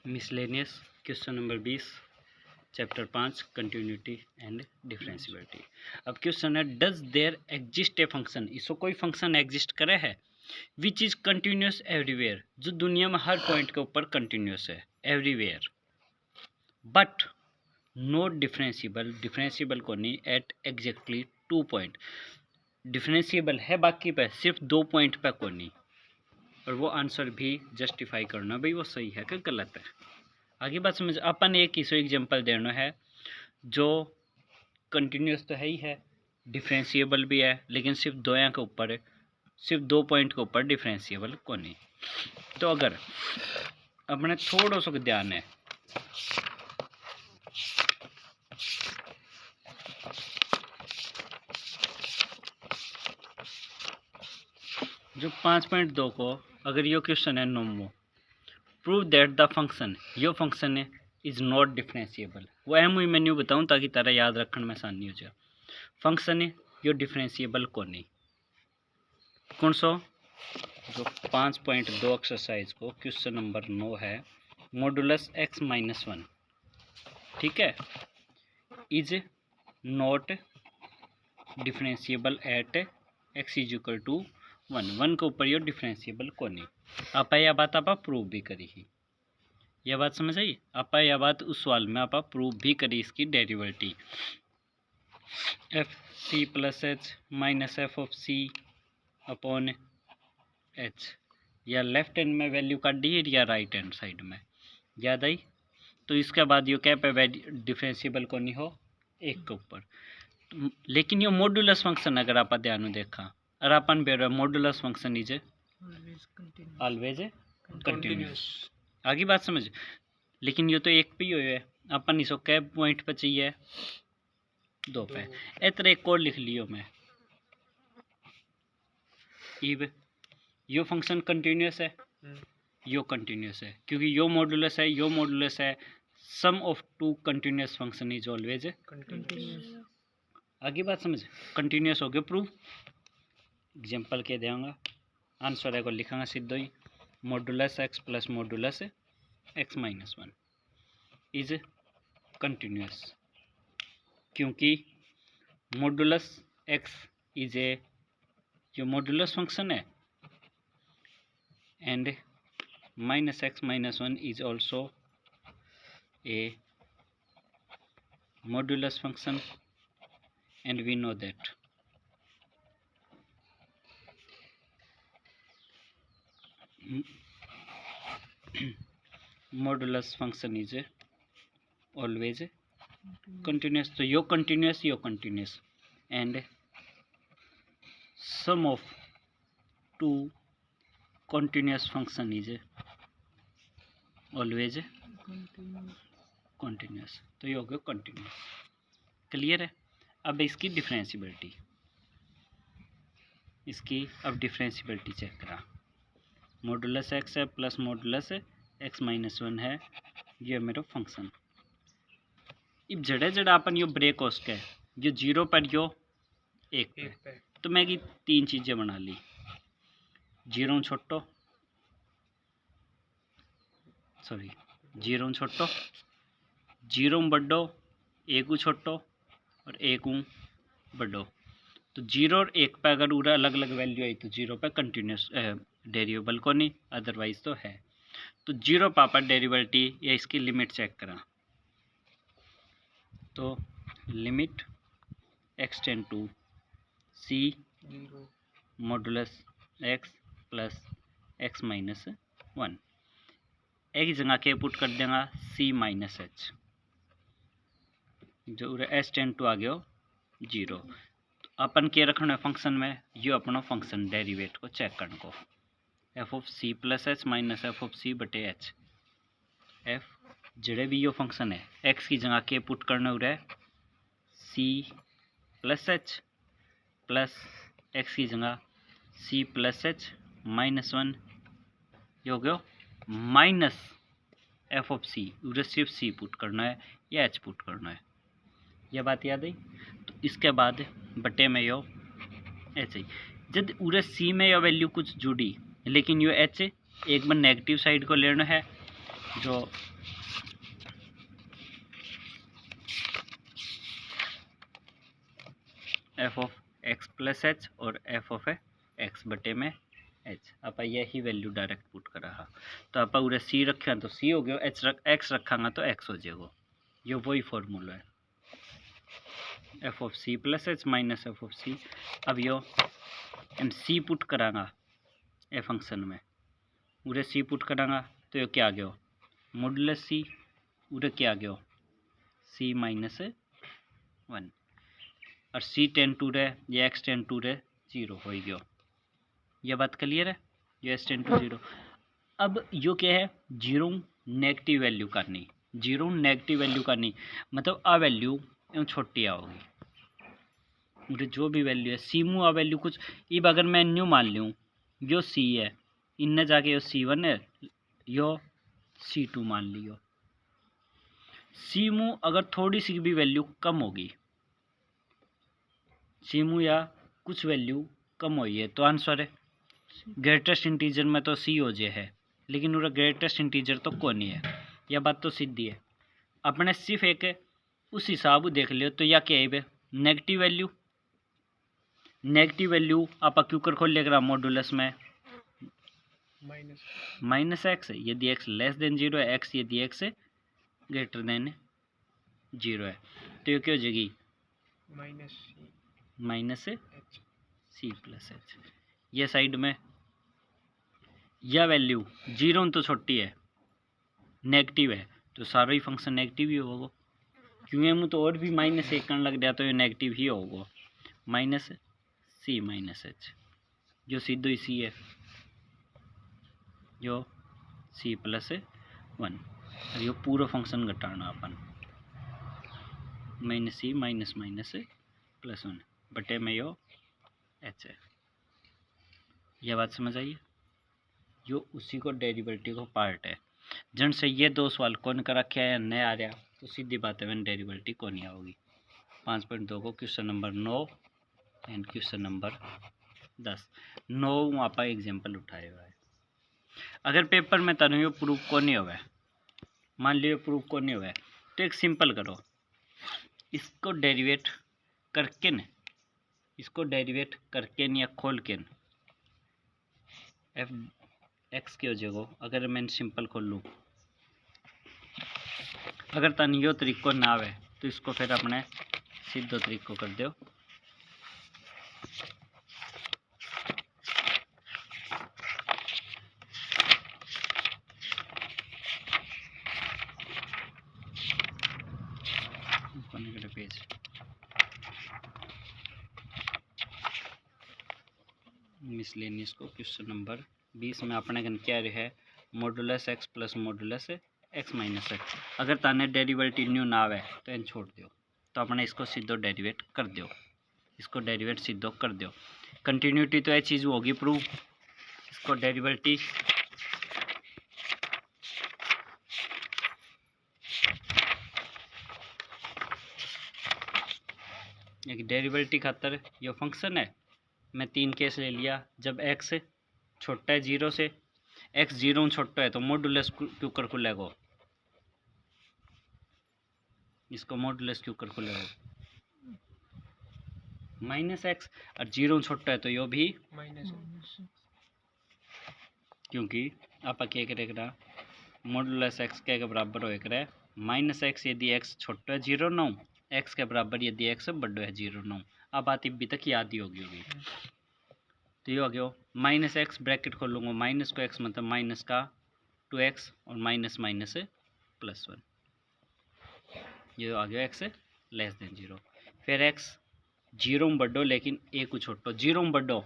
Miscellaneous question number 20 chapter 5 continuity and differentiability. अब question है does there exist a function, इसको कोई function exist करे है विच इज कंटिन्यूस एवरीवेयर, जो दुनिया में हर पॉइंट के ऊपर कंटिन्यूस है everywhere, but not differentiable, differentiable को नहीं एट एग्जैक्टली 2 पॉइंट, डिफरेंशियबल है बाकी पे सिर्फ 2 पॉइंट पे को नहीं, और वो आंसर भी जस्टिफाई करना भाई वो सही है कि गलत है। आगे बात समझ, अपन एक इसो एग्जांपल देना है जो कंटिन्यूस तो है ही है, डिफरेंशिएबल भी है, लेकिन सिर्फ दो के ऊपर है, सिर्फ 2 पॉइंट के ऊपर डिफरेंशिएबल को नहीं। तो अगर अपने थोड़ा सा ध्यान है जो 5.2 को अगर यो क्वेश्चन है नोमो प्रूव दैट द फंक्शन, यो फंक्शन है इज नॉट डिफरेंशिएबल, वो एम मैं न्यू बताऊँ ताकि तारा याद रखने में आसानी हो जाए। फंक्शन है यो डिफरेंशिएबल को नहीं, कौन सो जो 5.2 एक्सरसाइज को क्वेश्चन नंबर 9 है मॉडुलस x-1, ठीक है, is not differentiable at x is equal to 1 के ऊपर यो डिफरेंशिएबल को नहीं। आप यह बात आप प्रूव भी करी ही, यह बात समझ आई, आप यह बात उस सवाल में आप प्रूव भी करी इसकी derivative f c plus H minus F of c upon h, या लेफ्ट हैंड में वैल्यू काट दी या राइट हैंड साइड में, याद आई। तो इसके बाद यो क्या पे डिफरेंशिएबल को नहीं हो 1 के ऊपर, लेकिन यो मॉडुलस फंक्शन अगर आप ध्यान देखा और अपन बेर modulus function is always continuous, आगे बात समझ। लेकिन ये तो 1 पे ही हुए है, अपन इसको कै पॉइंट पे चाहिए 2 पे, इतना एक और लिख लियो मैं, इब यो फंक्शन कंटिन्यूस है, यो कंटिन्यूस है, क्योंकि यो मॉडुलस है, यो मॉडुलस है, sum of 2 continuous function is always continuous, आगे बात समझ। कंटिन्यूस हो गया प्रूफ, एग्जांपल के देंगे आंसर है को लिखांगा सीधा ही, modulus X plus modulus x-1 is continuous, क्योंकि मॉडुलस x इज ए जो मॉडुलस फंक्शन है and minus x-1 is also a modulus function and we know that modulus function is always continuous. तो यो continuous and sum of 2 continuous function is always continuous, तो ये हो गया continuous, clear है। अब इसकी डिफरेंशियबिलिटी, इसकी अब डिफरेंशियबिलिटी चेक करा, मॉडुलस एक्स है प्लस मॉडुलस x-1 है, ये मेरा फंक्शन। अब जड़े जड़ा अपन यो ब्रेक हो उसके जो 0 पर यो 1 पे, तो मैं की 3 चीज़ें बना ली, 0 छोटो, सॉरी 0 छोटो, 0 बड़ो, 1 छोटो और 1 बड़ो। तो 0 और 1 पे अगर पूरा अलग अलग वैल्यू आई तो 0 पे कंटिन्यूस डेरिवेबल को नहीं, अदरवाइज तो है। तो 0 पापा डेरिवेटिव या इसकी लिमिट चेक करा, तो limit x tend to c modulus x plus x-1, एक जगह के पुट कर देगा c माइनस एच, जो s टेंड टू आ गया 0। तो अपन के रखना है फंक्शन में, यो अपना फंक्शन डेरिवेट को चेक करने को, F of C plus H minus F of C बटे एच, एफ जड़े भी यो फंक्शन है एक्स की जगह के पुट करना हो रहा है c plus h plus x की जगह सी प्लस एच -1, ये हो गया माइनस एफ ऑफ सी, उधर सिर्फ सी पुट करना है या एच पुट करना है, यह बात याद आई। तो इसके बाद बटे में यो ऐसे ही, जब उधर सी में यह वैल्यू कुछ जुड़ी लेकिन यो एच एक बार नेगेटिव साइड को लेना है जो F of x plus H और एफ ऑफ एक्स बटे में एच आप यही वैल्यू डायरेक्ट पुट करा हा तो आप उरे सी रखा तो सी हो गया एक्स रखांगा तो एक्स हो जाएगा ये वही फॉर्मूला है F of C plus H minus F of C अब यो एम सी पुट करांगा ए फंक्शन में उरे सी पुट करांगा तो ये क्या आ गया मॉडुलस सी उरे क्या आ गया सी माइनस 1 और सी टेन टू रे या एक्स टेन टू रे 0 हो गया यह बात क्लियर है ये एस टेन टू 0 अब यो क्या है 0 नेगेटिव वैल्यू करनी 0 नेगेटिव वैल्यू करनी मतलब आ वैल्यू छोटी आओगी मुझे जो भी वैल्यू है सी मु आ वैल्यू कुछ अब अगर मैं न्यू मान लूँ यो सी है इनने जाके यो C1 है यो C2 मान लियो सी मु अगर थोड़ी सी भी वैल्यू कम होगी सी मु या कुछ वैल्यू कम हुई है तो आंसर है ग्रेटेस्ट इंटीजर में तो सी हो जे है लेकिन उरा ग्रेटेस्ट इंटीजर तो कौन ही है यह बात तो सीधी है अपने सिर्फ एक उस हिसाब देख लियो तो या क्या है नेगेटिव वैल्यू आप क्यू कर खोल लेगा मॉडुलस में माइनस एक्स यदि एक्स लेस देन 0 है एक्स यदि एक्स ग्रेटर देन 0 है तो ये क्या हो जाएगी माइनस सी प्लस एच ये साइड में यह वैल्यू 0 तो छोटी है नेगेटिव है तो सारा ही फंक्शन नेगेटिव ही होगा क्योंकि मुझे तो और भी माइनस 1 करने लग गया तो ये नेगेटिव ही होगा माइनस सी माइनस एच जो सीधो ही सी है जो सी प्लस 1 और ये पूरा फंक्शन घटाना अपन माइनस सी माइनस माइनस प्लस 1 बटे में यो एच है यह बात समझ आइए जो उसी को डेरिवेटिव का पार्ट है जन से ये दो सवाल कौन का रखे है नया आ रहा तो सीधी बात है मैंने डेरिवेटिव कौन नहीं होगी 5.2 को question number 9 and question number 10 9 आप एग्जाम्पल उठाए हुआ है अगर पेपर में तनु प्रूफ को नहीं हुआ है मान लियो प्रूफ को नहीं हुआ है तो एक सिंपल करो इसको डेरिवेट करके न इसको डेरिवेट करके न या खोल के न एफ एक्स के हो जाएगा अगर मैं सिंपल खोल लूँ अगर तनु यो तरीको ना आवे तो इसको फिर अपने सीधो तरीको कर दो पेज मिसलेनियस को क्वेश्चन नंबर 20 में अपने कन क्या है modulus X plus modulus x minus x अगर ताने डेरिवेटिव न्यू ना आवे तो इन छोड़ दो तो अपने इसको सीधो डेरिवेट कर दो इसको डेरिवेट सीधो कर दो कंटिन्यूटी तो ये चीज़ होगी प्रूफ इसको डेरिवेटिव एक डेरिवेटिव खातर ये फंक्शन है मैं 3 केस ले लिया जब x छोटा है 0 से x 0 छोटा है तो मॉडुलस क्यों कर खुलेगा इसको मॉडुलस क्यों कर खुलेगा माइनस एक्स और 0 छोटा है तो यो भी माइनस क्योंकि आप क्या करेगा मॉडुलस एक्स के बराबर हो माइनस एक्स यदि एक्स छोटा है 0 9 एक्स के बराबर यदि एक्स बड़ा है 0 9 अब बात अभी तक याद ही होगी तो ये हो गया माइनस एक्स ब्रैकेट खोल लूँगा माइनस को एक्स मतलब माइनस का 2x और माइनस माइनस प्लस 1 ये आ गया एक्स लेस देन 0 फिर एक्स 0 में बढ़ो लेकिन ए को छोटो 0 में बढ़ो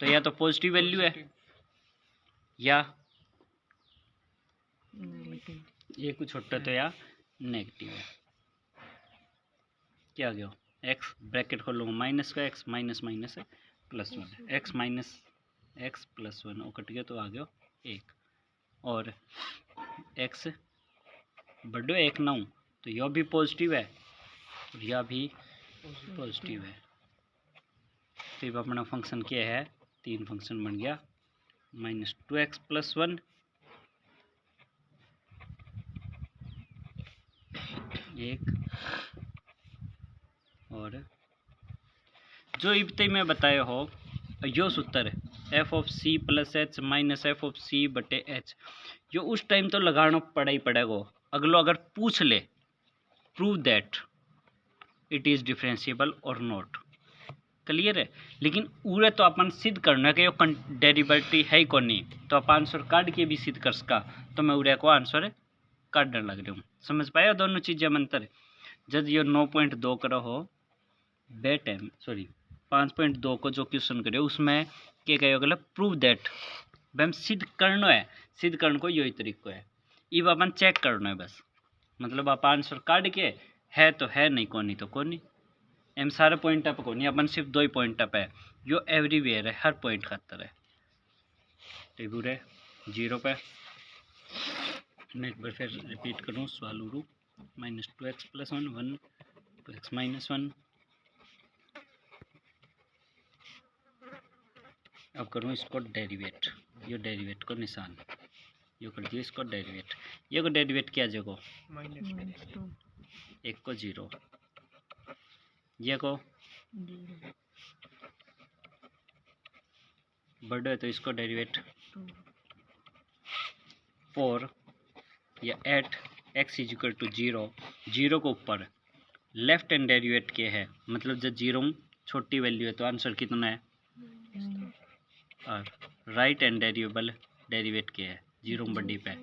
तो या तो पॉजिटिव वैल्यू है या ए को छोटो तो या नेगेटिव है क्या आ गया एक्स ब्रैकेट खोल लूँगा माइनस का x minus minus plus 1 x minus x plus 1 और कट गया तो आ गया 1 और एक्स बढ़ो 1 9 तो यह भी पॉजिटिव है और यह भी पॉजिटिव है तो अब अपना फंक्शन क्या है 3 फंक्शन बन गया -2x प्लस 1 एक और जो इब्ते में बताया हो यो सूत्र F of C plus H minus F of C बटे एच, जो उस टाइम तो लगाना पड़ा ही पड़ेगा। अगलो अगर पूछ ले prove that it is differentiable और नॉट, क्लियर है। लेकिन उरे तो अपन सिद्ध करना कि यो डेरिवेटिव है ही कौन नहीं, तो आप आंसर काट के भी सिद्ध कर सका, तो मैं उरे को आंसर काटने लग रही हूँ। समझ पाया दोनों चीज़ें मंत्र। जब ये 9.2 करो हो बे टाइम 5.2 को जो क्वेश्चन करे उसमें क्या कहे अगला प्रूव दैट हम सिद्ध करना है, सिद्ध करने को यही तरीका है। इब अपन चेक करना है बस, मतलब आप आंसर काट के है तो है, नहीं कौन नहीं तो कौन नहीं। एम सारे पॉइंट अप को नहीं, अपन सिर्फ 2 ही पॉइंट अप है, जो एवरीवेयर है, हर पॉइंट खातर है। टेबुल है 0 पे। मैं एक बार फिर रिपीट करूँ सवाल उरू -2x + 1 1 2x - 1। अब करूँ इसको डेरिवेट, यो डेरिवेट को निशान यो कर दिया, इसको डेरिवेट, ये को डेरिवेट किया जगो -2 1 को 0, ये को बड़ा है तो इसको डेरिवेट 4 या 8 x = 0, 0 को ऊपर लेफ्ट हैंड डेरिवेट के है, मतलब जब 0 छोटी वैल्यू है तो आंसर कितना है, और राइट हैंड डेरिवेट के है 0 बड़ी पे,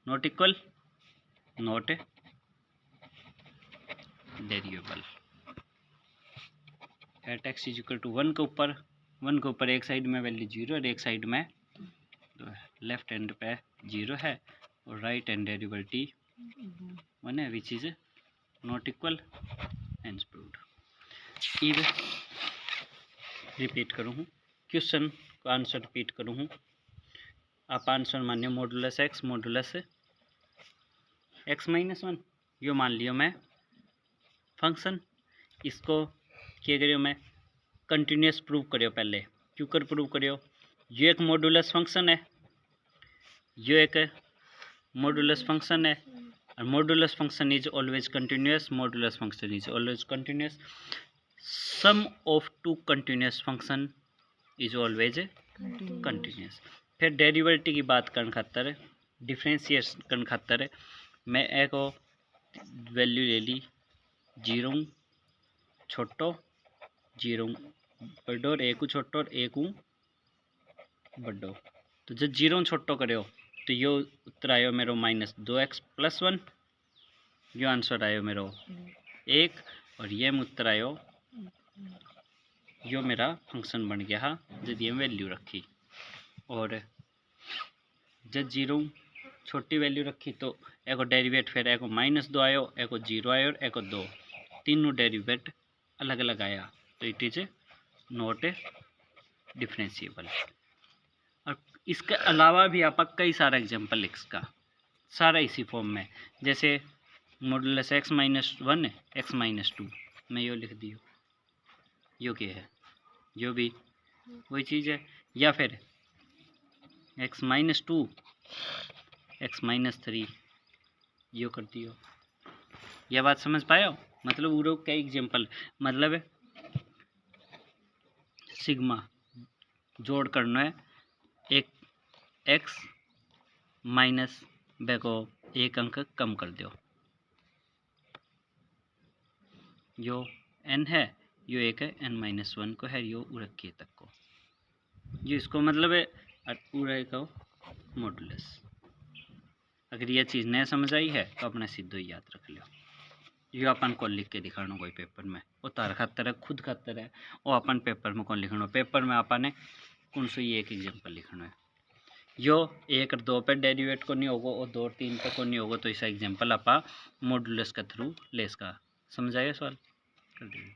not equal not derivable. At x = 1 के ऊपर, 1 के ऊपर एक साइड में वैल्यू 0 और एक साइड में लेफ्ट हैंड पे 0 है और राइट हैंड डेरिवेटिव 1 है, which is not equal, hence proved. इब रिपीट करूँ क्वेश्चन को, आंसर रिपीट करूँ। आप आंसर मानिए मॉडुलस x मॉडुलस x - 1, यो मान लियो मैं फंक्शन। इसको क्या करियो मैं कंटिन्यूस प्रूव करियो, पहले क्यों कर प्रूव करियो, ये एक मॉडुलस फंक्शन है, ये एक मॉडुलस फंक्शन है, और modulus function is always continuous, modulus function is always continuous, sum of 2 continuous function is always continuous. फिर डेरिवेटिव की बात करने खातर, डिफ्रेंशिएशन करने खातर मैं एक वैल्यू ले ली 0 छोटो 0 बड़ो और 1 छोटो और 1 बड़ो, तो जब 0 छोटो करो तो यो उत्तर आयो मेरो -2x + 1, यो आंसर आयो मेरो 1, और ये उत्तर आयो यो मेरा फंक्शन बन गया जब ये वैल्यू रखी, और जब 0 छोटी वैल्यू रखी तो एक डेरिवेट फिर एक -2 आयो, एक 0 आयो और एक 2, तीनों डेरिवेट अलग अलग आया, तो इट इज नॉट डिफरेंशिएबल। और इसके अलावा भी आप कई सारा एग्जांपल लिख सका, सारा इसी फॉर्म में, जैसे मॉडुलस x - 1 x - 2 मैं यो लिख दियो, यो क्या है, जो भी वही चीज़ है, या फिर x - 2 x - 3 यो कर दियो। यह बात समझ पाया, मतलब वो कई एग्जांपल, मतलब सिग्मा जोड़ करना है, एक x माइनस बेको एक अंक कम कर दो, यो n है, यो एक है n - 1 को है, यो रखिए तक को, जो इसको मतलब है पूरा का मॉडुलस। अगर यह चीज़ नहीं समझ आई है तो अपने सीधो ही याद रख लो, यो अपन को लिख के दिखाना कोई पेपर में, वो तार खातर है, खुद खातर है, वो अपन पेपर में कौन लिखना, पेपर में अपन ने कौन सा ही एक एग्जांपल लिखना है, यो 1 और 2 पे डेरिवेट को नहीं होगा और 2 और 3 पे को नहीं होगा, तो ऐसा एग्जांपल आप मॉडुलस के थ्रू ले इसका समझाइए सवाल कर दीजिए।